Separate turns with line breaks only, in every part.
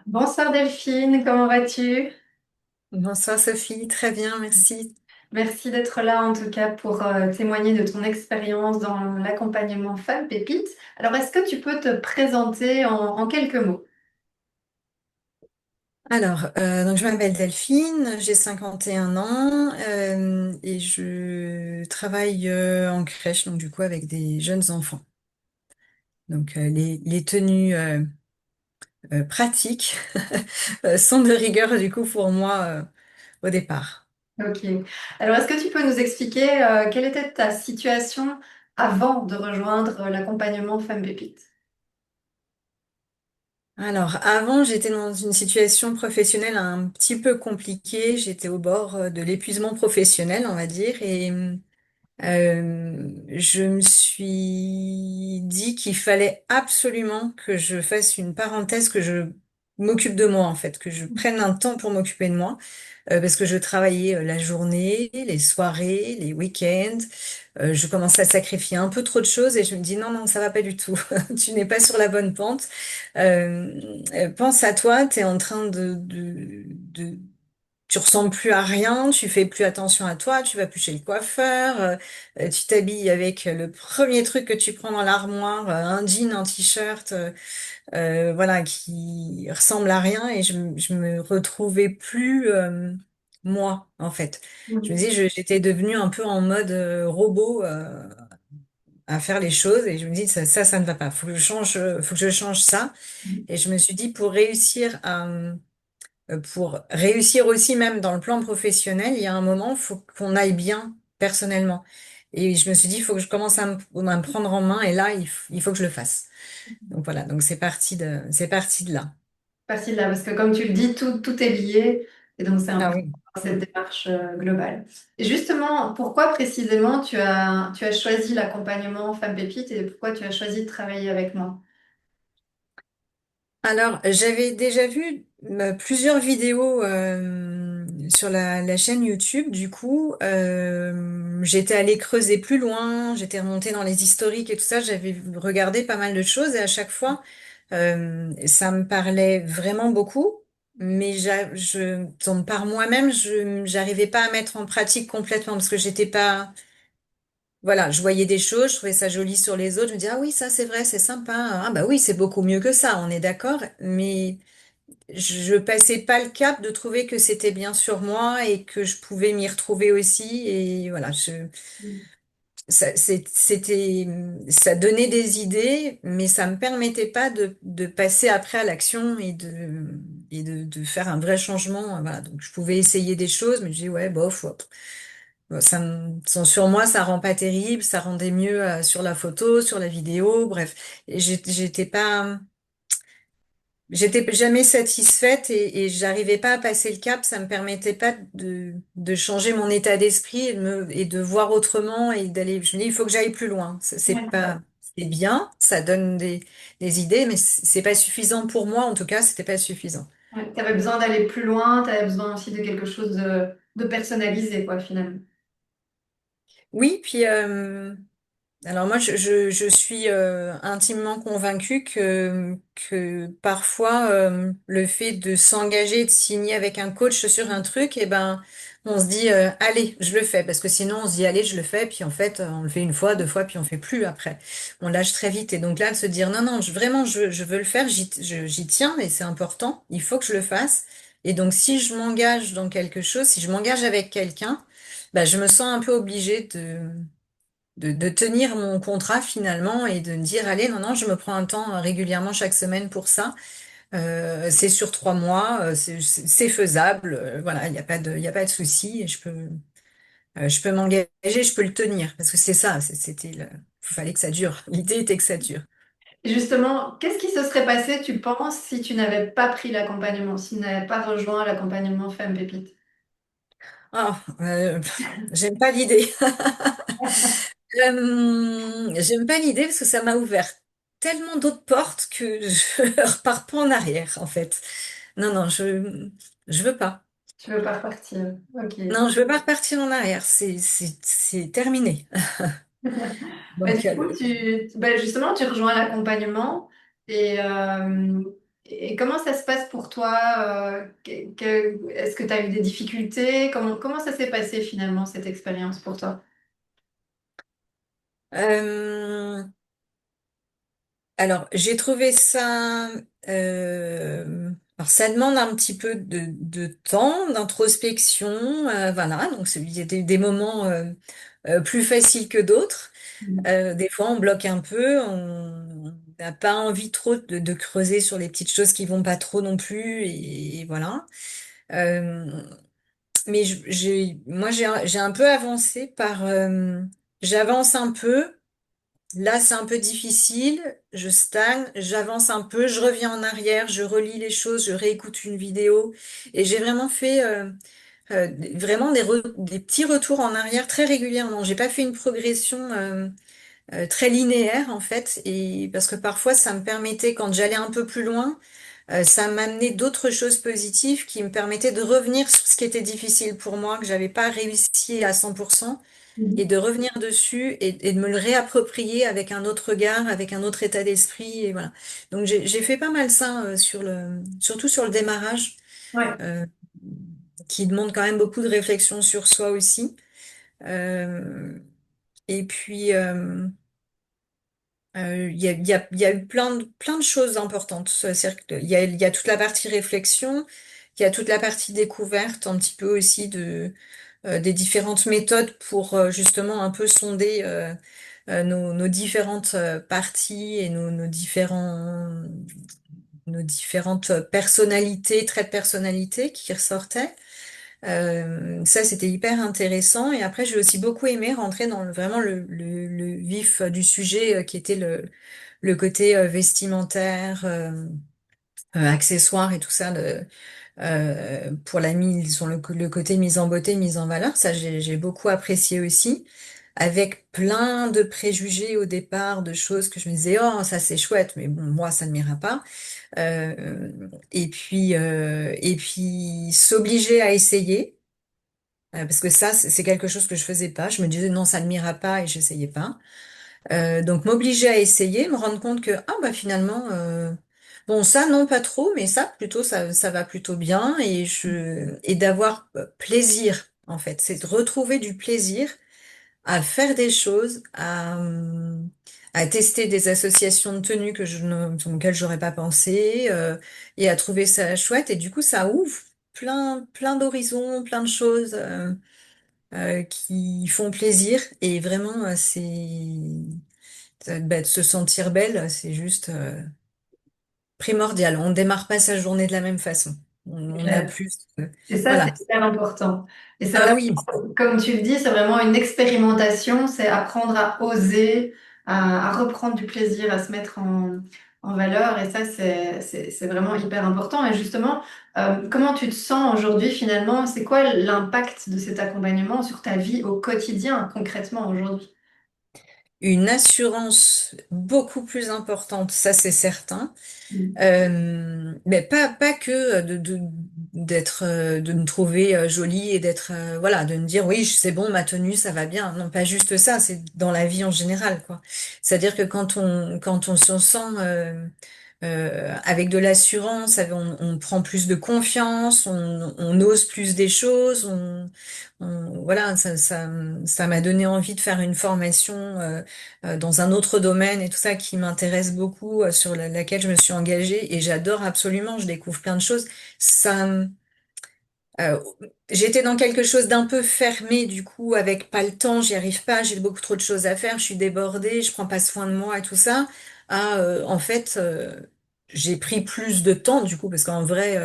Bonsoir Delphine, comment vas-tu?
Bonsoir Sophie, très bien, merci.
Merci d'être là en tout cas pour témoigner de ton expérience dans l'accompagnement Femme Pépite. Alors, est-ce que tu peux te présenter en quelques mots?
Donc je m'appelle Delphine, j'ai 51 ans et je travaille en crèche, donc du coup avec des jeunes enfants. Les tenues pratiques sont de rigueur du coup pour moi au départ.
Ok. Alors, est-ce que tu peux nous expliquer quelle était ta situation avant de rejoindre l'accompagnement Femme Pépite?
Alors avant j'étais dans une situation professionnelle un petit peu compliquée, j'étais au bord de l'épuisement professionnel on va dire je me suis dit qu'il fallait absolument que je fasse une parenthèse, que je m'occupe de moi en fait, que je prenne un temps pour m'occuper de moi, parce que je travaillais la journée, les soirées, les week-ends. Je commençais à sacrifier un peu trop de choses et je me dis non, non, ça va pas du tout. Tu n'es pas sur la bonne pente. Pense à toi, tu es en train tu ressembles plus à rien, tu fais plus attention à toi, tu vas plus chez le coiffeur, tu t'habilles avec le premier truc que tu prends dans l'armoire, un jean, un t-shirt, voilà, qui ressemble à rien et je me retrouvais plus moi en fait. Je me
Mhm.
dis, j'étais devenue un peu en mode robot à faire les choses et je me dis ça ne va pas. Faut que je change ça. Et je me suis dit pour réussir aussi même dans le plan professionnel, il y a un moment, il faut qu'on aille bien personnellement. Et je me suis dit, il faut que je commence à me prendre en main et là, il faut que je le fasse. Donc voilà, donc c'est parti de là.
Facile là, parce que comme tu le dis, tout est lié et donc c'est
Ah
important
oui.
cette démarche globale. Et justement, pourquoi précisément tu as choisi l'accompagnement Femme Pépite et pourquoi tu as choisi de travailler avec moi?
Alors, j'avais déjà vu plusieurs vidéos sur la chaîne YouTube. Du coup, j'étais allée creuser plus loin, j'étais remontée dans les historiques et tout ça. J'avais regardé pas mal de choses et à chaque fois, ça me parlait vraiment beaucoup. Mais donc, par moi-même, je j'arrivais pas à mettre en pratique complètement parce que j'étais pas. Voilà, je voyais des choses, je trouvais ça joli sur les autres. Je me disais, ah oui, ça c'est vrai, c'est sympa. Ah bah oui, c'est beaucoup mieux que ça, on est d'accord. Mais je passais pas le cap de trouver que c'était bien sur moi et que je pouvais m'y retrouver aussi. Et voilà, ça donnait des idées, mais ça me permettait pas de passer après à l'action de faire un vrai changement. Voilà, donc je pouvais essayer des choses, mais je dis ouais, bof, ouais, bon, sur moi, ça rend pas terrible, ça rendait mieux sur la photo, sur la vidéo, bref. Et j'étais jamais satisfaite et j'arrivais pas à passer le cap, ça me permettait pas de changer mon état d'esprit et de voir autrement et d'aller, je me dis, il faut que j'aille plus loin. C'est
Ouais,
pas, c'est bien, ça donne des idées, mais c'est pas suffisant pour moi, en tout cas, c'était pas suffisant.
tu avais besoin d'aller plus loin, tu avais besoin aussi de quelque chose de personnalisé, quoi, finalement.
Oui, puis, alors moi, je suis intimement convaincue que parfois le fait de s'engager, de signer avec un coach sur un truc, eh ben, on se dit allez, je le fais parce que sinon on se dit allez, je le fais, puis en fait on le fait une fois, deux fois, puis on fait plus après. On lâche très vite et donc là de se dire non non, vraiment je veux le faire, j'y tiens et c'est important, il faut que je le fasse. Et donc si je m'engage dans quelque chose, si je m'engage avec quelqu'un, bah, je me sens un peu obligée de tenir mon contrat finalement et de me dire, allez, non, non, je me prends un temps régulièrement chaque semaine pour ça. C'est sur 3 mois, c'est faisable. Voilà, il y a pas de souci. Et je peux m'engager, je peux le tenir parce que c'est ça. Fallait que ça dure. L'idée était que ça dure.
Et justement, qu'est-ce qui se serait passé, tu penses, si tu n'avais pas pris l'accompagnement, si tu n'avais pas rejoint l'accompagnement Femme Pépite?
J'aime pas l'idée. J'aime pas l'idée parce que ça m'a ouvert tellement d'autres portes que je repars pas en arrière en fait. Non, non, je veux pas.
Tu veux pas repartir? Ok.
Non, je veux pas repartir en arrière. C'est terminé.
Bah,
Donc,
du coup, justement, tu rejoins l'accompagnement et Et comment ça se passe pour toi? Est-ce que tu as eu des difficultés? Comment ça s'est passé finalement cette expérience pour toi?
Euh, alors, j'ai trouvé ça. Alors, ça demande un petit peu de temps, d'introspection. Voilà, donc il y a des moments plus faciles que d'autres. Des fois, on bloque un peu, on n'a pas envie trop de creuser sur les petites choses qui vont pas trop non plus, et voilà. Euh, mais moi, j'ai un peu avancé j'avance un peu. Là, c'est un peu difficile, je stagne, j'avance un peu, je reviens en arrière, je relis les choses, je réécoute une vidéo, et j'ai vraiment fait vraiment des petits retours en arrière très régulièrement. J'ai pas fait une progression très linéaire en fait, et parce que parfois ça me permettait, quand j'allais un peu plus loin, ça m'amenait d'autres choses positives qui me permettaient de revenir sur ce qui était difficile pour moi, que j'avais pas réussi à 100%, et
Mhm.
de revenir dessus et de me le réapproprier avec un autre regard, avec un autre état d'esprit, et voilà. Donc j'ai fait pas mal ça surtout sur le démarrage,
Ouais.
euh, qui demande quand même beaucoup de réflexion sur soi aussi. Euh, et puis il y a eu plein de choses importantes. C'est-à-dire il y a toute la partie réflexion, il y a toute la partie découverte, un petit peu aussi des différentes méthodes pour justement un peu sonder nos différentes parties et nos différentes personnalités, traits de personnalité qui ressortaient. Ça, c'était hyper intéressant. Et après, j'ai aussi beaucoup aimé rentrer dans vraiment le vif du sujet, qui était le côté vestimentaire, accessoire et tout ça, pour la mise, sur le côté mise en beauté, mise en valeur. Ça, j'ai beaucoup apprécié aussi, avec plein de préjugés au départ, de choses que je me disais, oh, ça c'est chouette, mais bon, moi, ça ne m'ira pas. Et puis s'obliger à essayer. Parce que ça, c'est quelque chose que je faisais pas. Je me disais non, ça ne m'ira pas et j'essayais pas. Donc m'obliger à essayer, me rendre compte que ah bah finalement bon ça non pas trop, mais ça plutôt ça va plutôt bien, et d'avoir plaisir en fait, c'est de retrouver du plaisir à faire des choses, à tester des associations de tenues auxquelles j'aurais pas pensé, et à trouver ça chouette, et du coup ça ouvre plein d'horizons, plein de choses qui font plaisir, et vraiment de se sentir belle, c'est juste primordial. On ne démarre pas sa journée de la même façon. On a plus.
Et ça, c'est
Voilà.
hyper important. Et c'est
Ah bah
vraiment,
oui.
comme tu le dis, c'est vraiment une expérimentation, c'est apprendre à oser, à reprendre du plaisir, à se mettre en valeur. Et ça, c'est vraiment hyper important. Et justement, comment tu te sens aujourd'hui finalement? C'est quoi l'impact de cet accompagnement sur ta vie au quotidien, concrètement aujourd'hui?
Une assurance beaucoup plus importante, ça c'est certain.
Mm.
Mais pas que de me trouver jolie et d'être voilà, de me dire oui, c'est bon, ma tenue ça va bien. Non, pas juste ça, c'est dans la vie en général, quoi. C'est-à-dire que quand on se sent avec de l'assurance, on prend plus de confiance, on ose plus des choses, voilà, ça m'a donné envie de faire une formation dans un autre domaine et tout ça qui m'intéresse beaucoup, sur laquelle je me suis engagée, et j'adore absolument, je découvre plein de choses. Ça, euh, j'étais dans quelque chose d'un peu fermé, du coup, avec pas le temps, j'y arrive pas, j'ai beaucoup trop de choses à faire, je suis débordée, je prends pas soin de moi et tout ça. En fait, j'ai pris plus de temps, du coup, parce qu'en vrai,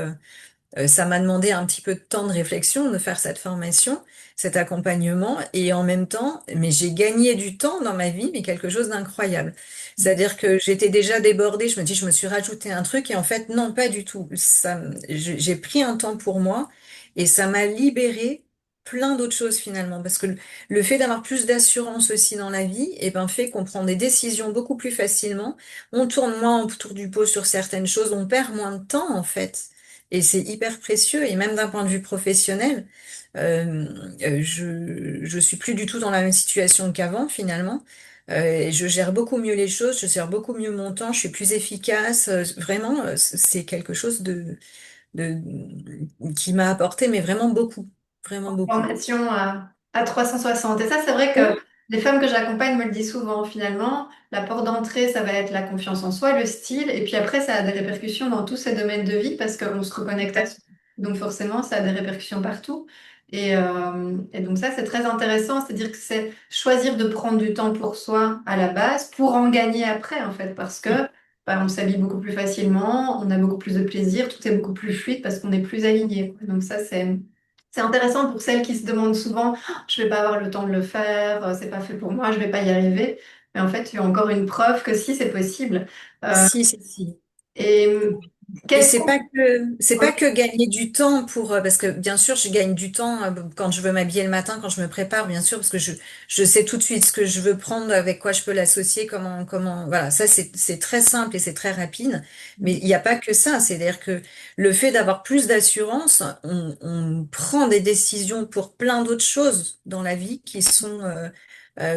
ça m'a demandé un petit peu de temps de réflexion de faire cette formation, cet accompagnement, et en même temps, mais j'ai gagné du temps dans ma vie, mais quelque chose d'incroyable. C'est-à-dire que j'étais déjà débordée, je me dis, je me suis rajouté un truc, et en fait, non, pas du tout. J'ai pris un temps pour moi, et ça m'a libéré plein d'autres choses finalement, parce que le fait d'avoir plus d'assurance aussi dans la vie, et ben, fait qu'on prend des décisions beaucoup plus facilement, on tourne moins autour du pot sur certaines choses, on perd moins de temps en fait. Et c'est hyper précieux, et même d'un point de vue professionnel, je suis plus du tout dans la même situation qu'avant finalement. Et je gère beaucoup mieux les choses, je gère beaucoup mieux mon temps, je suis plus efficace. Vraiment, c'est quelque chose de, qui m'a apporté, mais vraiment beaucoup, vraiment beaucoup.
Formation à 360. Et ça, c'est vrai que les femmes que j'accompagne me le disent souvent. Finalement, la porte d'entrée, ça va être la confiance en soi, le style. Et puis après, ça a des répercussions dans tous ces domaines de vie parce qu'on se reconnecte à soi. Donc forcément, ça a des répercussions partout. Et donc ça, c'est très intéressant. C'est-à-dire que c'est choisir de prendre du temps pour soi à la base pour en gagner après, en fait. Parce que bah, on s'habille beaucoup plus facilement, on a beaucoup plus de plaisir, tout est beaucoup plus fluide parce qu'on est plus aligné. Donc ça, c'est intéressant pour celles qui se demandent souvent, ah, je vais pas avoir le temps de le faire, c'est pas fait pour moi, je vais pas y arriver. Mais en fait, tu as encore une preuve que si, c'est possible. Euh,
Si, si, si.
et
Et
quels sont...
c'est pas que gagner du temps pour parce que bien sûr je gagne du temps quand je veux m'habiller le matin, quand je me prépare bien sûr parce que je sais tout de suite ce que je veux prendre, avec quoi je peux l'associer, comment voilà, ça c'est très simple et c'est très rapide, mais il n'y a pas que ça, c'est-à-dire que le fait d'avoir plus d'assurance, on prend des décisions pour plein d'autres choses dans la vie qui sont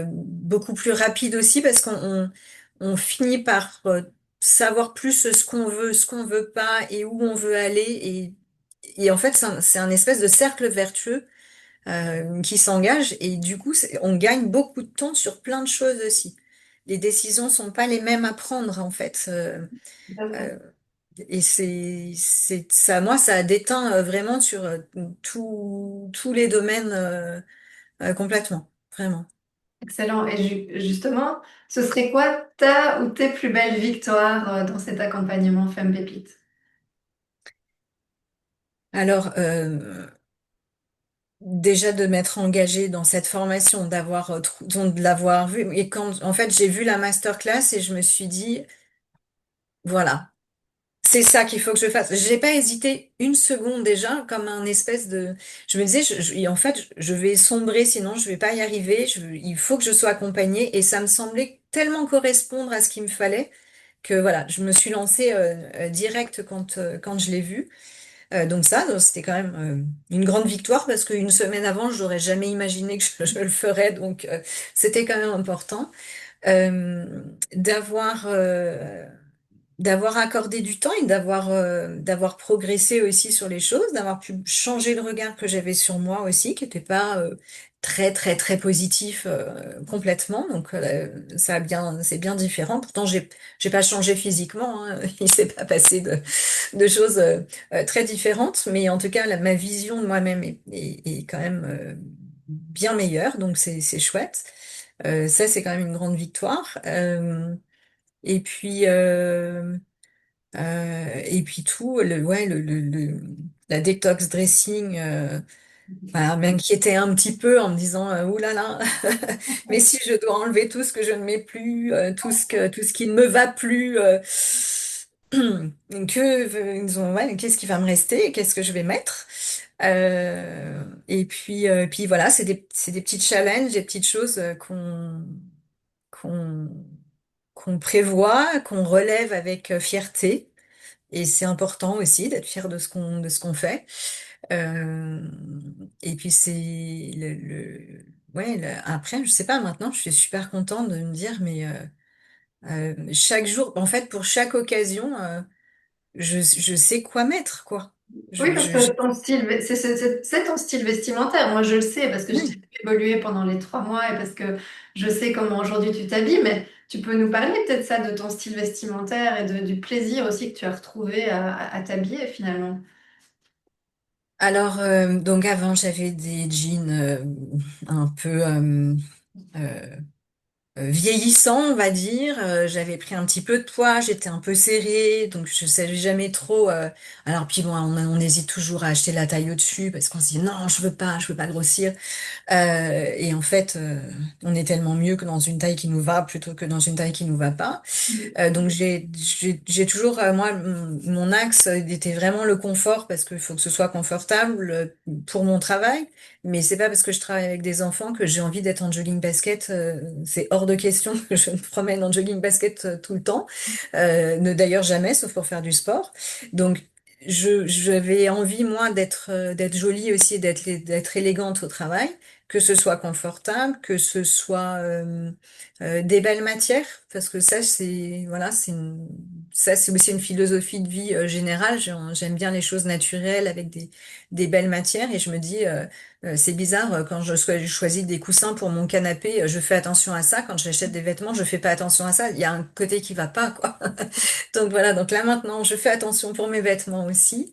beaucoup plus rapides aussi parce on finit par savoir plus ce qu'on veut, ce qu'on veut pas et où on veut aller. Et en fait, c'est un espèce de cercle vertueux qui s'engage et du coup, on gagne beaucoup de temps sur plein de choses aussi. Les décisions sont pas les mêmes à prendre en fait. Euh, et ça, moi, ça a déteint vraiment sur tous les domaines complètement, vraiment.
Excellent. Et justement, ce serait quoi ta ou tes plus belles victoires dans cet accompagnement Femme Pépite?
Alors, déjà de m'être engagée dans cette formation, donc de l'avoir vue. Et quand, en fait, j'ai vu la masterclass et je me suis dit, voilà, c'est ça qu'il faut que je fasse. J'ai pas hésité une seconde déjà, comme un espèce de, je me disais, en fait, je vais sombrer, sinon je vais pas y arriver. Il faut que je sois accompagnée et ça me semblait tellement correspondre à ce qu'il me fallait que voilà, je me suis lancée direct quand je l'ai vu. Donc ça, c'était quand même une grande victoire parce qu'une semaine avant, j'aurais jamais imaginé que je le ferais. Donc c'était quand même important euh, d'avoir d'avoir accordé du temps et d'avoir progressé aussi sur les choses, d'avoir pu changer le regard que j'avais sur moi aussi, qui n'était pas très très très positif complètement. Donc ça a bien c'est bien différent. Pourtant j'ai pas changé physiquement, hein. Il s'est pas passé de choses très différentes, mais en tout cas ma vision de moi-même est quand même bien meilleure. Donc c'est chouette. Ça c'est quand même une grande victoire. Et puis ouais, la detox dressing, voilà, m'inquiétait un petit peu en me disant, ouh là là, mais si je dois enlever tout ce que je ne mets plus, tout ce qui ne me va plus, ouais, qu'est-ce qui va me rester? Qu'est-ce que je vais mettre? Puis voilà, c'est des petits challenges, des petites choses qu'on, qu'on prévoit, qu'on relève avec fierté. Et c'est important aussi d'être fier de ce qu'on fait. Euh, et puis c'est ouais, après, je sais pas, maintenant, je suis super contente de me dire, mais chaque jour, en fait, pour chaque occasion, je sais quoi mettre, quoi.
Oui, parce que ton style, c'est ton style vestimentaire. Moi, je le sais parce que j'ai
Oui.
évolué pendant les 3 mois et parce que je sais comment aujourd'hui tu t'habilles. Mais tu peux nous parler peut-être ça de ton style vestimentaire et du plaisir aussi que tu as retrouvé à t'habiller finalement.
Alors, donc avant, j'avais des jeans un peu euh, vieillissant, on va dire. J'avais pris un petit peu de poids, j'étais un peu serrée, donc je savais jamais trop. Alors puis bon, on hésite toujours à acheter la taille au-dessus parce qu'on se dit non, je veux pas grossir. Et en fait, on est tellement mieux que dans une taille qui nous va plutôt que dans une taille qui nous va pas. Donc j'ai toujours moi mon axe était vraiment le confort parce qu'il faut que ce soit confortable pour mon travail, mais c'est pas parce que je travaille avec des enfants que j'ai envie d'être en jogging basket, c'est hors de question que je me promène en jogging basket tout le temps, ne d'ailleurs jamais sauf pour faire du sport. Donc j'avais envie moi d'être jolie aussi et d'être élégante au travail. que ce soit confortable, que ce soit des belles matières, parce que ça, c'est voilà, ça, c'est aussi une philosophie de vie générale. J'aime bien les choses naturelles avec des belles matières, et je me dis, c'est bizarre, quand je choisis des coussins pour mon canapé, je fais attention à ça. Quand j'achète des vêtements, je fais pas attention à ça. Il y a un côté qui va pas, quoi. Donc voilà, donc là maintenant, je fais attention pour mes vêtements aussi.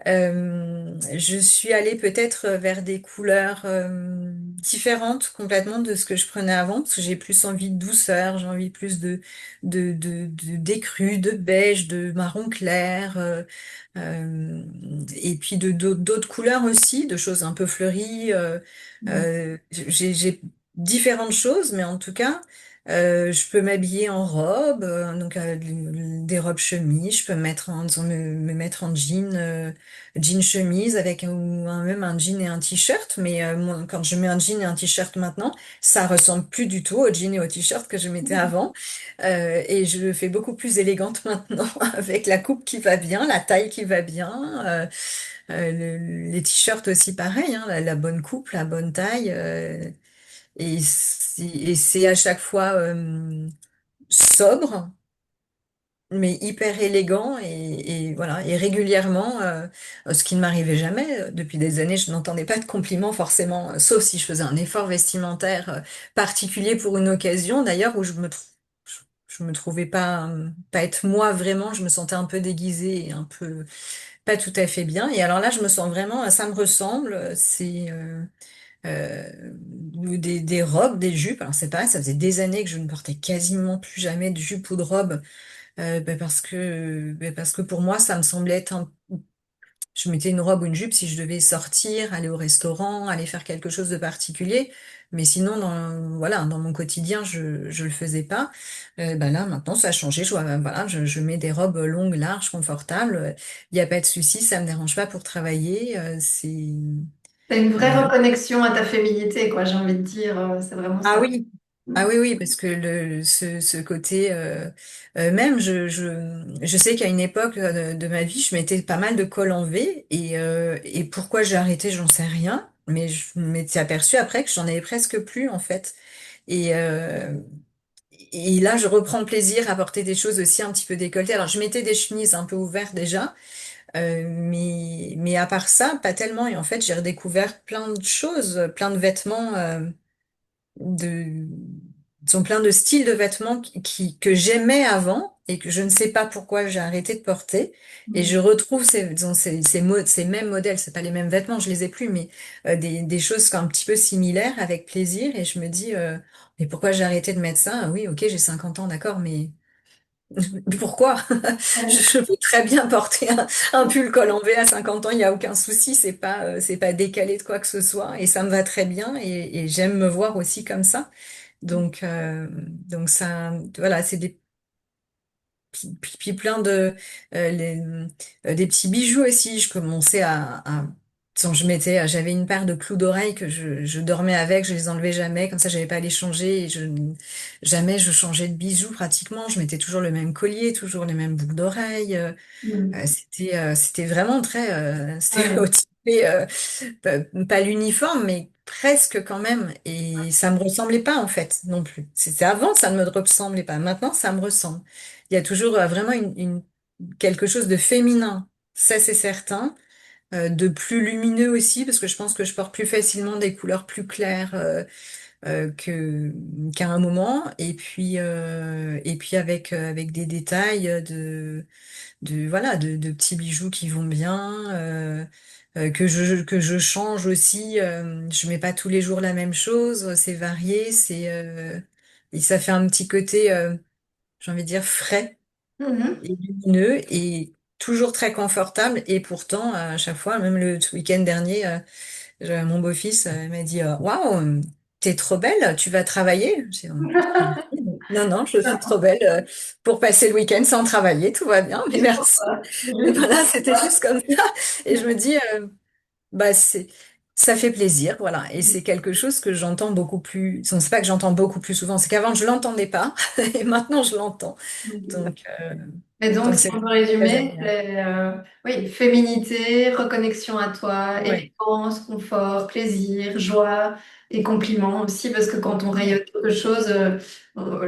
Je suis allée peut-être vers des couleurs différentes complètement de ce que je prenais avant, parce que j'ai plus envie de douceur, j'ai envie plus d'écru, de beige, de marron clair, et puis d'autres couleurs aussi, de choses un peu fleuries. J'ai différentes choses, mais en tout cas, je peux m'habiller en robe, des robes chemises, je peux disons, me mettre en jean. Jean chemise avec même un jean et un t-shirt, mais moi, quand je mets un jean et un t-shirt maintenant, ça ressemble plus du tout au jean et au t-shirt que je mettais avant. Et je le fais beaucoup plus élégante maintenant, avec la coupe qui va bien, la taille qui va bien, les t-shirts aussi pareil, hein, la bonne coupe, la bonne taille, et c'est à chaque fois sobre, mais hyper élégant et voilà, et régulièrement, ce qui ne m'arrivait jamais depuis des années. Je n'entendais pas de compliments forcément, sauf si je faisais un effort vestimentaire particulier pour une occasion d'ailleurs, où je me trouvais pas être moi vraiment. Je me sentais un peu déguisée et un peu pas tout à fait bien, et alors là je me sens vraiment, ça me ressemble. C'est des robes, des jupes. Alors c'est pareil, ça faisait des années que je ne portais quasiment plus jamais de jupe ou de robe, parce que pour moi, ça me semblait être je mettais une robe ou une jupe si je devais sortir, aller au restaurant, aller faire quelque chose de particulier. Mais sinon, voilà, dans mon quotidien, je le faisais pas. Là, maintenant, ça a changé. Voilà, je mets des robes longues, larges, confortables. Il n'y a pas de souci, ça me dérange pas pour travailler.
C'est une vraie
Euh,
reconnexion à ta féminité, quoi, j'ai envie de dire. C'est vraiment
Ah
ça.
oui, ah oui, oui, parce que ce côté, même, je sais qu'à une époque de ma vie, je mettais pas mal de cols en V, et pourquoi j'ai arrêté, j'en sais rien, mais je m'étais aperçue après que j'en avais presque plus, en fait. Et, euh, et là, je reprends plaisir à porter des choses aussi un petit peu décolletées. Alors, je mettais des chemises un peu ouvertes déjà, mais à part ça, pas tellement. Et en fait, j'ai redécouvert plein de choses, plein de vêtements. De, Ils ont plein de styles de vêtements que j'aimais avant et que je ne sais pas pourquoi j'ai arrêté de porter. Et je retrouve disons, ces mêmes modèles, c'est pas les mêmes vêtements, je les ai plus, mais des choses un petit peu similaires avec plaisir. Et je me dis, mais pourquoi j'ai arrêté de mettre ça? Ah oui, ok, j'ai 50 ans, d'accord, mais pourquoi? Je peux très bien porter un pull col en V à 50 ans, il n'y a aucun souci, c'est pas décalé de quoi que ce soit, et ça me va très bien, et j'aime me voir aussi comme ça. Donc ça, voilà, c'est puis plein de des petits bijoux aussi. Je commençais quand j'avais une paire de clous d'oreilles que je dormais avec, je les enlevais jamais, comme ça j'avais pas à les changer, et jamais je changeais de bijoux pratiquement. Je mettais toujours le même collier, toujours les mêmes boucles d'oreilles.
Mm.
C'était vraiment très
Ouais.
stéréotypé, pas l'uniforme, mais presque quand même. Et ça me ressemblait pas en fait non plus. C'était avant, ça ne me ressemblait pas. Maintenant, ça me ressemble. Il y a toujours vraiment quelque chose de féminin, ça c'est certain. De plus lumineux aussi, parce que je pense que je porte plus facilement des couleurs plus claires qu'à un moment. Et puis avec des détails de petits bijoux qui vont bien, que je change aussi. Je mets pas tous les jours la même chose, c'est varié, et ça fait un petit côté, j'ai envie de dire, frais
Mhm.
et lumineux, et toujours très confortable. Et pourtant, à chaque fois, même le week-end dernier, mon beau-fils m'a dit, waouh, t'es trop belle, tu vas travailler? J'ai dit, merci. Non, non, je suis trop belle pour passer le week-end sans travailler, tout va bien, mais
Juste pour
merci.
ça.
Et voilà, c'était juste comme ça. Et je me dis, bah Ça fait plaisir, voilà. Et c'est quelque chose que j'entends beaucoup plus. Non, c'est pas que j'entends beaucoup plus souvent, c'est qu'avant je l'entendais pas et maintenant je l'entends.
Mhm.
Donc, euh,
Mais donc,
donc
si
c'est
on peut
très
résumer,
agréable.
c'est oui, féminité, reconnexion à toi,
Ouais.
élégance, confort, plaisir, joie et compliments aussi, parce que quand on rayonne quelque chose,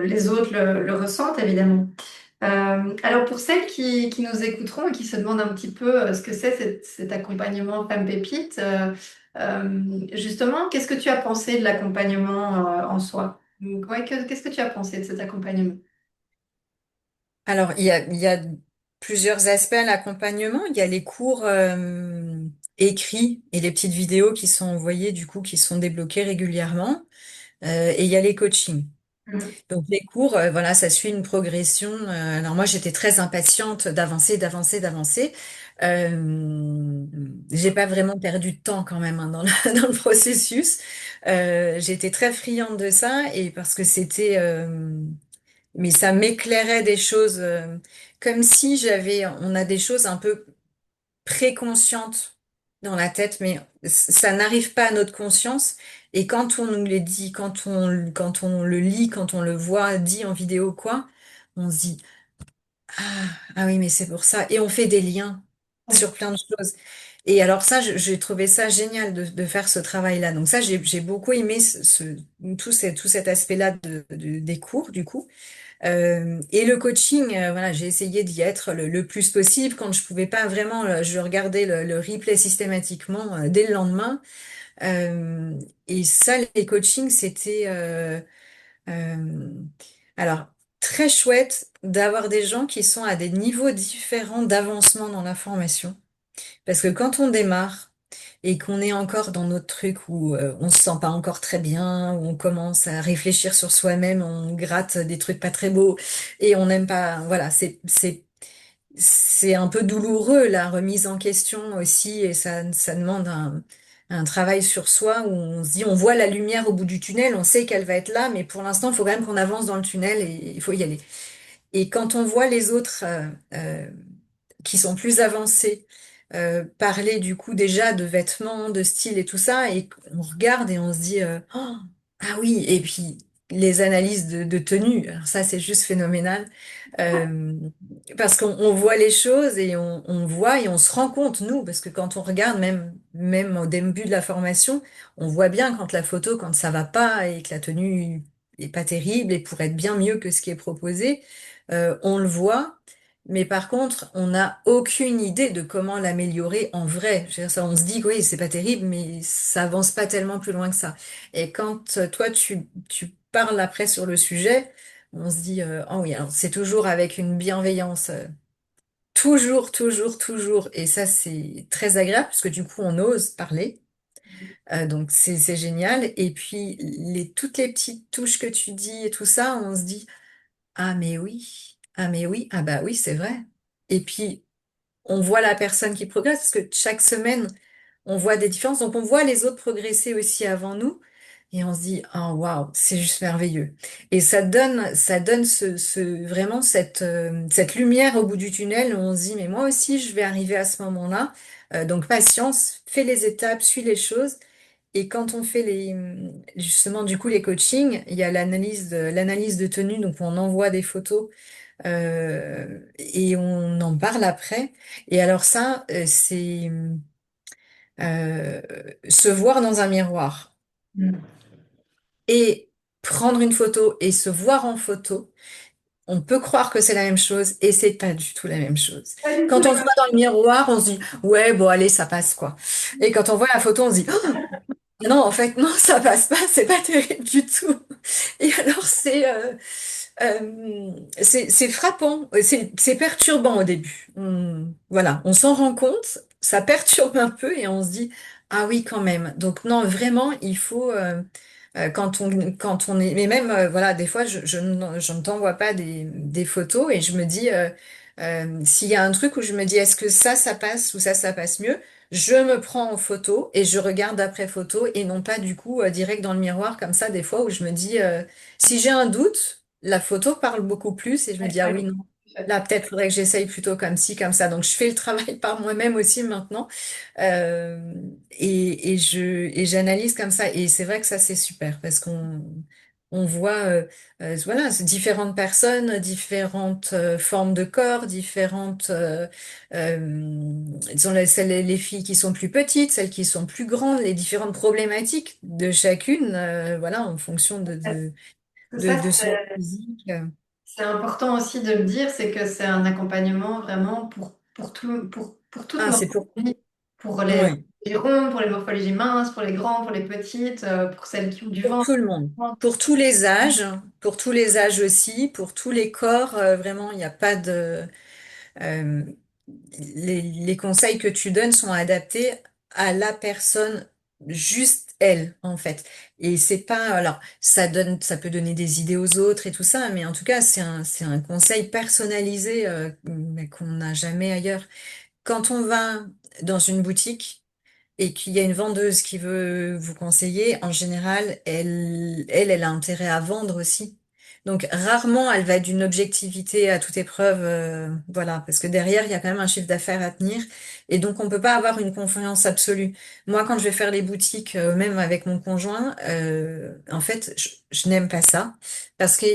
les autres le ressentent évidemment. Alors pour celles qui nous écouteront et qui se demandent un petit peu ce que c'est cet accompagnement Femme Pépite, justement, qu'est-ce que tu as pensé de l'accompagnement en soi? Donc, ouais, qu'est-ce que tu as pensé de cet accompagnement?
Alors, il y a plusieurs aspects à l'accompagnement. Il y a les cours écrits et les petites vidéos qui sont envoyées, du coup, qui sont débloquées régulièrement. Et il y a les coachings.
Mhm.
Donc les cours, voilà, ça suit une progression. Alors moi, j'étais très impatiente d'avancer, d'avancer, d'avancer. J'ai pas vraiment perdu de temps quand même, hein, dans dans le processus. J'étais très friande de ça et parce que mais ça m'éclairait des choses, comme si on a des choses un peu préconscientes dans la tête, mais ça n'arrive pas à notre conscience. Et quand on nous les dit, quand on le lit, quand on le voit dit en vidéo, quoi, on se dit, ah, ah oui, mais c'est pour ça. Et on fait des liens sur plein de choses. Et alors ça, j'ai trouvé ça génial de faire ce travail-là. Donc ça, j'ai beaucoup aimé tout cet aspect-là des cours, du coup. Et le coaching, voilà, j'ai essayé d'y être le plus possible. Quand je pouvais pas vraiment, je regardais le replay systématiquement dès le lendemain. Euh, et ça, les coachings, c'était euh, alors très chouette d'avoir des gens qui sont à des niveaux différents d'avancement dans la formation. Parce que quand on démarre et qu'on est encore dans notre truc où on se sent pas encore très bien, où on commence à réfléchir sur soi-même, on gratte des trucs pas très beaux et on n'aime pas, voilà, c'est un peu douloureux la remise en question aussi et ça demande un travail sur soi où on se dit on voit la lumière au bout du tunnel, on sait qu'elle va être là, mais pour l'instant il faut quand même qu'on avance dans le tunnel et il faut y aller. Et quand on voit les autres qui sont plus avancés parler du coup déjà de vêtements, de style et tout ça, et on regarde et on se dit oh, ah oui, et puis les analyses de tenue, alors ça c'est juste phénoménal. Euh, Parce qu'on voit les choses et on voit et on se rend compte, nous, parce que quand on regarde, même au début de la formation, on voit bien quand la photo, quand ça va pas et que la tenue est pas terrible et pourrait être bien mieux que ce qui est proposé, on le voit. Mais par contre, on n'a aucune idée de comment l'améliorer en vrai. Je veux dire, ça, on se dit que oui, c'est pas terrible, mais ça avance pas tellement plus loin que ça. Et quand toi, tu parles après sur le sujet, on se dit, oh oui, alors c'est toujours avec une bienveillance, toujours, toujours, toujours. Et ça, c'est très agréable parce que du coup, on ose parler. Donc, c'est génial. Et puis, toutes les petites touches que tu dis et tout ça, on se dit, ah mais oui, ah bah oui, c'est vrai. Et puis, on voit la personne qui progresse parce que chaque semaine, on voit des différences. Donc, on voit les autres progresser aussi avant nous. Et on se dit, oh waouh, c'est juste merveilleux. Et ça donne vraiment cette lumière au bout du tunnel où on se dit, mais moi aussi, je vais arriver à ce moment-là. Donc, patience, fais les étapes, suis les choses. Et quand on fait justement, du coup, les coachings, il y a l'analyse de tenue. Donc, on envoie des photos et on en parle après. Et alors ça, c'est euh, se voir dans un miroir
Mhm.
et prendre une photo et se voir en photo. On peut croire que c'est la même chose et c'est pas du tout la même chose.
Pas du tout
Quand
la
on se voit dans le miroir, on se dit ouais bon allez ça passe quoi. Et quand on voit la photo, on se dit oh, non en fait non ça passe pas, c'est pas terrible du tout. Et alors c'est frappant, c'est perturbant au début. Voilà, on s'en rend compte, ça perturbe un peu et on se dit, ah oui, quand même. Donc non, vraiment, il faut, quand on est, mais même, voilà, des fois, je ne t'envoie pas des photos et je me dis, s'il y a un truc où je me dis, est-ce que ça passe ou ça passe mieux, je me prends en photo et je regarde après photo et non pas du coup direct dans le miroir comme ça, des fois où je me dis, si j'ai un doute, la photo parle beaucoup plus et je me dis, ah oui,
même.
non. Là, peut-être faudrait que j'essaye plutôt comme ci, comme ça. Donc, je fais le travail par moi-même aussi maintenant. Euh, et j'analyse comme ça. Et c'est vrai que ça, c'est super parce on voit, voilà, c'est différentes personnes, différentes formes de corps, différentes, disons, les filles qui sont plus petites, celles qui sont plus grandes, les différentes problématiques de chacune, voilà, en fonction
C'est ça,
de son physique.
c'est important aussi de le dire, c'est que c'est un accompagnement vraiment pour toute
Ah, c'est pour,
morphologie, pour
ouais.
les ronds, pour les morphologies minces, pour les grands, pour les petites, pour celles qui ont du
Pour
ventre.
tout le monde, pour tous les âges aussi, pour tous les corps, vraiment, il n'y a pas de... euh, les conseils que tu donnes sont adaptés à la personne, juste elle, en fait. Et c'est pas... Alors, ça peut donner des idées aux autres et tout ça, mais en tout cas, c'est un conseil personnalisé, mais qu'on n'a jamais ailleurs. Quand on va dans une boutique, et qu'il y a une vendeuse qui veut vous conseiller, en général, elle a intérêt à vendre aussi. Donc rarement elle va d'une objectivité à toute épreuve, voilà, parce que derrière il y a quand même un chiffre d'affaires à tenir, et donc on peut pas avoir une confiance absolue. Moi, quand je vais faire les boutiques, même avec mon conjoint, en fait, je n'aime pas ça parce que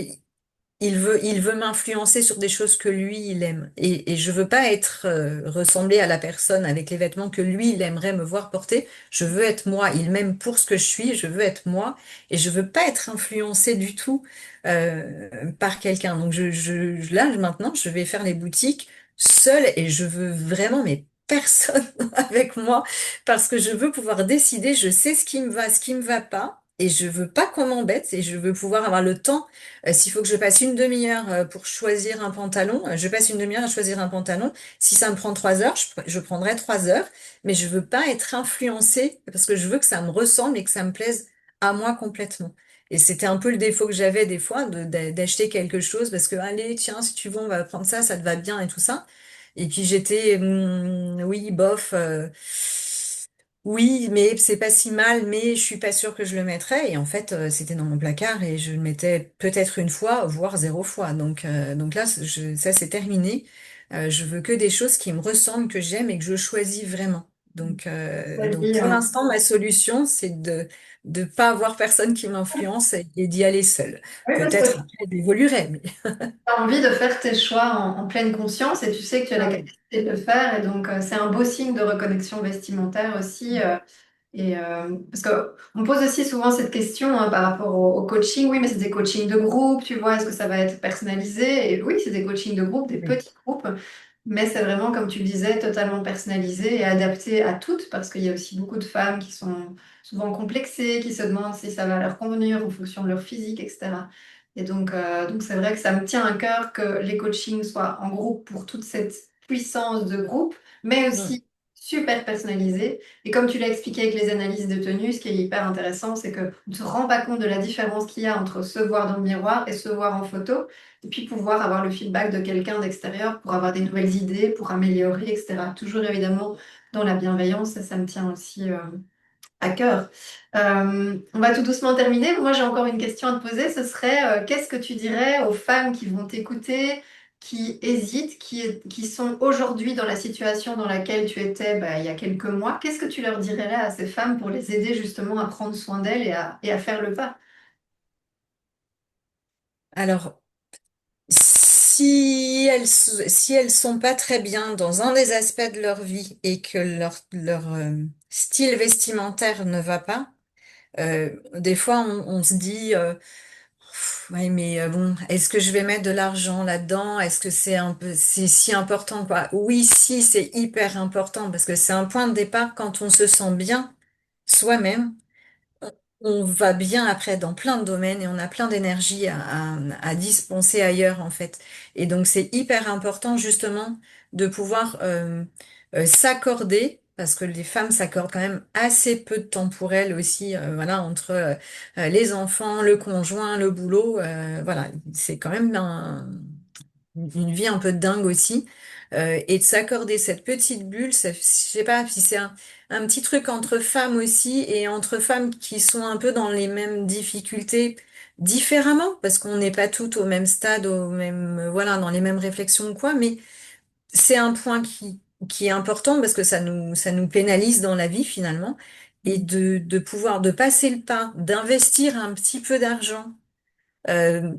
il veut m'influencer sur des choses que lui, il aime. Et je veux pas être ressembler à la personne avec les vêtements que lui, il aimerait me voir porter. Je veux être moi. Il m'aime pour ce que je suis. Je veux être moi. Et je veux pas être influencée du tout par quelqu'un. Donc là, maintenant, je vais faire les boutiques seule et je veux vraiment, mais personne avec moi parce que je veux pouvoir décider. Je sais ce qui me va, ce qui me va pas. Et je veux pas qu'on m'embête et je veux pouvoir avoir le temps s'il faut que je passe une demi-heure pour choisir un pantalon, je passe une demi-heure à choisir un pantalon. Si ça me prend 3 heures, je prendrai 3 heures, mais je veux pas être influencée parce que je veux que ça me ressemble et que ça me plaise à moi complètement. Et c'était un peu le défaut que j'avais des fois d'acheter quelque chose parce que, allez, tiens, si tu veux, on va prendre ça, ça te va bien et tout ça. Et puis j'étais, oui, bof. Oui, mais c'est pas si mal, mais je suis pas sûre que je le mettrais. Et en fait, c'était dans mon placard et je le mettais peut-être une fois, voire 0 fois. Donc là, ça c'est terminé. Je veux que des choses qui me ressemblent, que j'aime et que je choisis vraiment. Donc
Vas-y,
pour l'instant, ma solution, c'est de pas avoir personne qui m'influence et d'y aller seule.
oui, parce
Peut-être
que
après, j'évoluerai, mais
tu as envie de faire tes choix en pleine conscience et tu sais que tu as la
ah oui.
capacité de le faire. Et donc, c'est un beau signe de reconnexion vestimentaire aussi. Parce que on pose aussi souvent cette question par rapport au coaching. Oui, mais c'est des coachings de groupe, tu vois, est-ce que ça va être personnalisé? Et oui, c'est des coachings de groupe, des
Oui.
petits groupes, mais c'est vraiment, comme tu le disais, totalement personnalisé et adapté à toutes, parce qu'il y a aussi beaucoup de femmes qui sont souvent complexées, qui se demandent si ça va leur convenir en fonction de leur physique, etc. Et donc c'est vrai que ça me tient à cœur que les coachings soient en groupe pour toute cette puissance de groupe, mais
Mm.
aussi super personnalisés. Et comme tu l'as expliqué avec les analyses de tenue, ce qui est hyper intéressant, c'est qu'on ne se rend pas compte de la différence qu'il y a entre se voir dans le miroir et se voir en photo, et puis pouvoir avoir le feedback de quelqu'un d'extérieur pour avoir des nouvelles idées, pour améliorer, etc. Toujours évidemment dans la bienveillance, ça me tient aussi à cœur. On va tout doucement terminer. Moi, j'ai encore une question à te poser. Ce serait, qu'est-ce que tu dirais aux femmes qui vont t'écouter, qui hésitent, qui sont aujourd'hui dans la situation dans laquelle tu étais bah, il y a quelques mois? Qu'est-ce que tu leur dirais là à ces femmes pour les aider justement à prendre soin d'elles et à faire le pas?
Alors, si elles sont pas très bien dans un des aspects de leur vie et que leur style vestimentaire ne va pas, des fois on se dit ouais mais bon, est-ce que je vais mettre de l'argent là-dedans? Est-ce que c'est si important quoi? Oui, si, c'est hyper important parce que c'est un point de départ quand on se sent bien soi-même on va bien après dans plein de domaines et on a plein d'énergie à dispenser ailleurs en fait. Et donc c'est hyper important justement de pouvoir s'accorder, parce que les femmes s'accordent quand même assez peu de temps pour elles aussi, voilà, entre les enfants, le conjoint, le boulot, voilà, c'est quand même une vie un peu dingue aussi, et de s'accorder cette petite bulle, je sais pas si c'est un petit truc entre femmes aussi et entre femmes qui sont un peu dans les mêmes difficultés. différemment, parce qu'on n'est pas toutes au même stade, au même, voilà, dans les mêmes réflexions ou quoi, mais c'est un point qui est important parce que ça nous pénalise dans la vie finalement, et de pouvoir, de passer le pas, d'investir un petit peu d'argent, euh,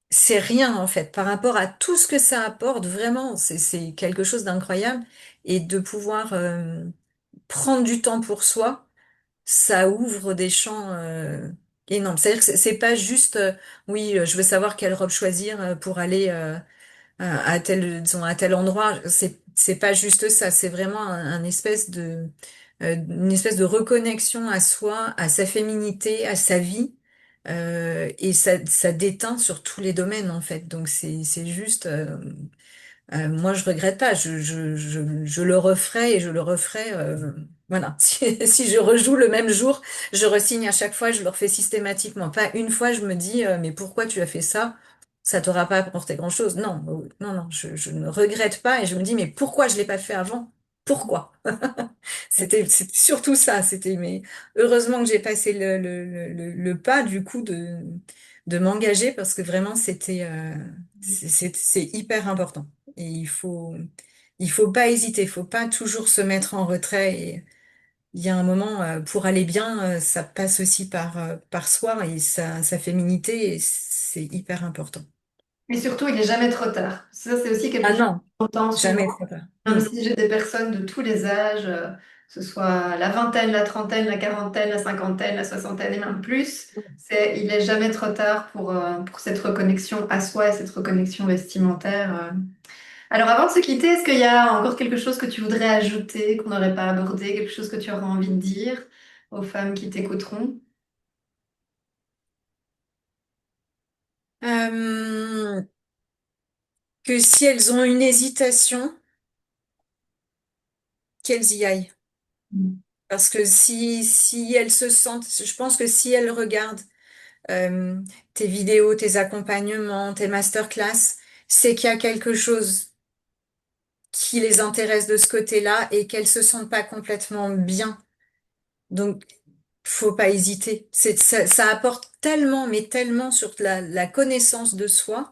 c'est rien en fait par rapport à tout ce que ça apporte, vraiment, c'est quelque chose d'incroyable, et de pouvoir prendre du temps pour soi, ça ouvre des champs énormes. C'est-à-dire que c'est pas juste, oui, je veux savoir quelle robe choisir pour aller à tel, disons, à tel endroit. C'est pas juste ça. C'est vraiment un espèce une espèce de reconnexion à soi, à sa féminité, à sa vie. Et ça déteint sur tous les domaines en fait. Donc c'est juste. Moi, je regrette pas. Je le referai et je le referai. Voilà. Si je rejoue le même jour, je resigne à chaque fois. Je le refais systématiquement. Pas une fois, je me dis, mais pourquoi tu as fait ça? Ça t'aura pas apporté grand-chose. Non, non, non. Je ne regrette pas et je me dis, mais pourquoi je l'ai pas fait avant? Pourquoi? C'était surtout ça. C'était, mais heureusement que j'ai passé le pas du coup de m'engager parce que vraiment c'est hyper important. Et il faut pas hésiter, il faut pas toujours se mettre en retrait. Et il y a un moment, pour aller bien, ça passe aussi par soi et sa féminité, et c'est hyper important.
Et surtout, il n'est jamais trop tard. Ça, c'est aussi quelque
Ah
chose
non,
qu'on entend souvent.
jamais trop tard.
Même si j'ai des personnes de tous les âges, que ce soit la vingtaine, la trentaine, la quarantaine, la cinquantaine, la soixantaine et même plus, il n'est jamais trop tard pour cette reconnexion à soi et cette reconnexion vestimentaire. Alors, avant de se quitter, est-ce qu'il y a encore quelque chose que tu voudrais ajouter, qu'on n'aurait pas abordé, quelque chose que tu aurais envie de dire aux femmes qui t'écouteront?
Euh, que si elles ont une hésitation, qu'elles y aillent. Parce que si elles se sentent, je pense que si elles regardent euh, tes vidéos, tes accompagnements, tes masterclass, c'est qu'il y a quelque chose qui les intéresse de ce côté-là et qu'elles se sentent pas complètement bien. Donc, faut pas hésiter. Ça apporte tellement, mais tellement sur la connaissance de soi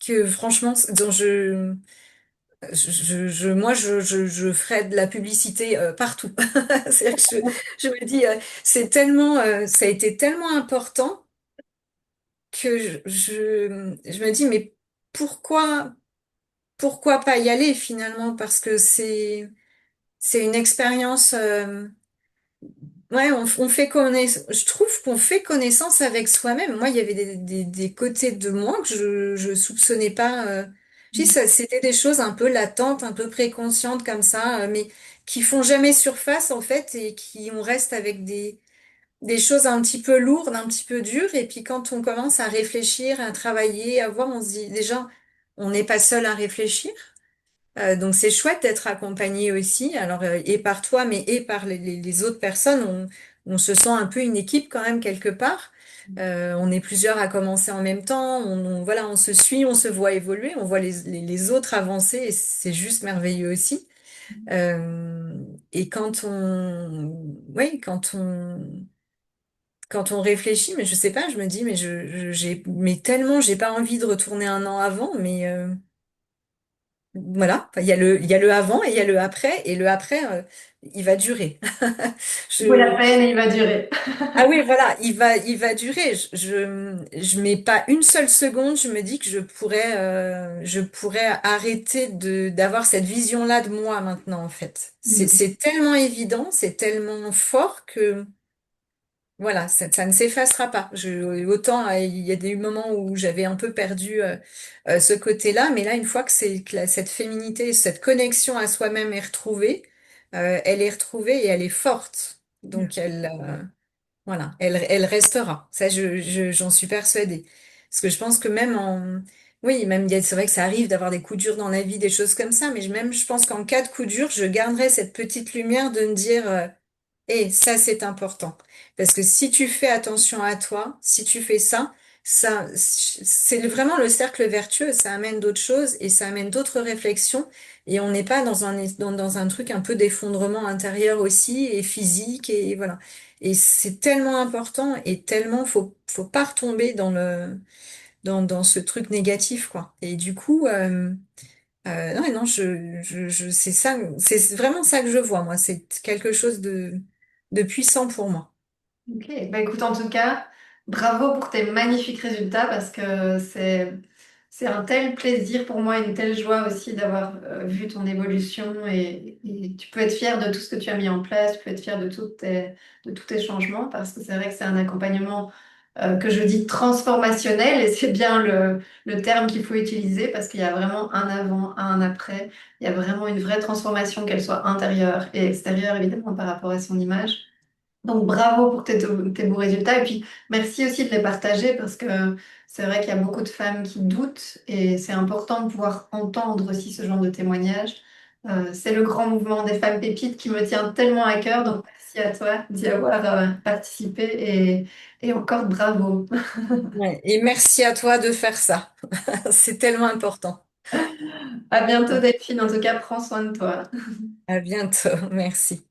que franchement, dont je ferais de la publicité partout. C'est-à-dire que je me dis, c'est tellement, ça a été tellement important que je me dis, mais pourquoi, pourquoi pas y aller finalement? Parce que c'est une expérience. Ouais, on fait connaissance. Je trouve qu'on fait connaissance avec soi-même. Moi, il y avait des côtés de moi que je soupçonnais pas. Je dis, ça, c'était des choses un peu latentes, un peu préconscientes comme ça, mais qui font jamais surface en fait et qui on reste avec des choses un petit peu lourdes, un petit peu dures. Et puis quand on commence à réfléchir, à travailler, à voir, on se dit déjà, on n'est pas seul à réfléchir. Donc c'est chouette d'être accompagné aussi, alors et par toi, mais et par les autres personnes, on se sent un peu une équipe quand même quelque part. On est plusieurs à commencer en même temps, voilà, on se suit, on se voit évoluer, on voit les autres avancer, et c'est juste merveilleux aussi. Euh, et oui, quand on réfléchit, mais je sais pas, je me dis, mais mais tellement, j'ai pas envie de retourner un an avant, mais voilà, enfin, il y a le avant et il y a le après, et le après, il va durer.
Il vaut la
Je,
peine et il va durer.
ah oui, voilà, il va durer. Je mets pas une seule seconde, je me dis que je pourrais arrêter d'avoir cette vision-là de moi maintenant, en fait. C'est tellement évident, c'est tellement fort que voilà, ça ne s'effacera pas. Autant il y a des moments où j'avais un peu perdu ce côté-là, mais là, une fois que cette féminité, cette connexion à soi-même est retrouvée, elle est retrouvée et elle est forte. Donc voilà, elle restera. Ça, j'en suis persuadée. Parce que je pense que oui, même c'est vrai que ça arrive d'avoir des coups durs dans la vie, des choses comme ça, mais même je pense qu'en cas de coup dur, je garderai cette petite lumière de me dire. Et ça, c'est important. Parce que si tu fais attention à toi, si tu fais ça, ça, c'est vraiment le cercle vertueux. Ça amène d'autres choses et ça amène d'autres réflexions. Et on n'est pas dans un truc un peu d'effondrement intérieur aussi et physique et voilà. Et c'est tellement important et tellement faut pas retomber dans ce truc négatif, quoi. Et du coup, non, non, c'est ça, c'est vraiment ça que je vois, moi. C'est quelque chose de puissant pour moi.
Ok, bah écoute, en tout cas, bravo pour tes magnifiques résultats parce que c'est un tel plaisir pour moi, une telle joie aussi d'avoir vu ton évolution et tu peux être fier de tout ce que tu as mis en place, tu peux être fier de tous tes changements parce que c'est vrai que c'est un accompagnement que je dis transformationnel et c'est bien le terme qu'il faut utiliser parce qu'il y a vraiment un avant, un après, il y a vraiment une vraie transformation, qu'elle soit intérieure et extérieure évidemment par rapport à son image. Donc bravo pour tes beaux résultats et puis merci aussi de les partager parce que c'est vrai qu'il y a beaucoup de femmes qui doutent et c'est important de pouvoir entendre aussi ce genre de témoignages. C'est le grand mouvement des femmes pépites qui me tient tellement à cœur, donc merci à toi d'y avoir participé et encore bravo.
Ouais. Et merci à toi de faire ça. C'est tellement important.
À bientôt Delphine, en tout cas prends soin de toi.
À bientôt. Merci.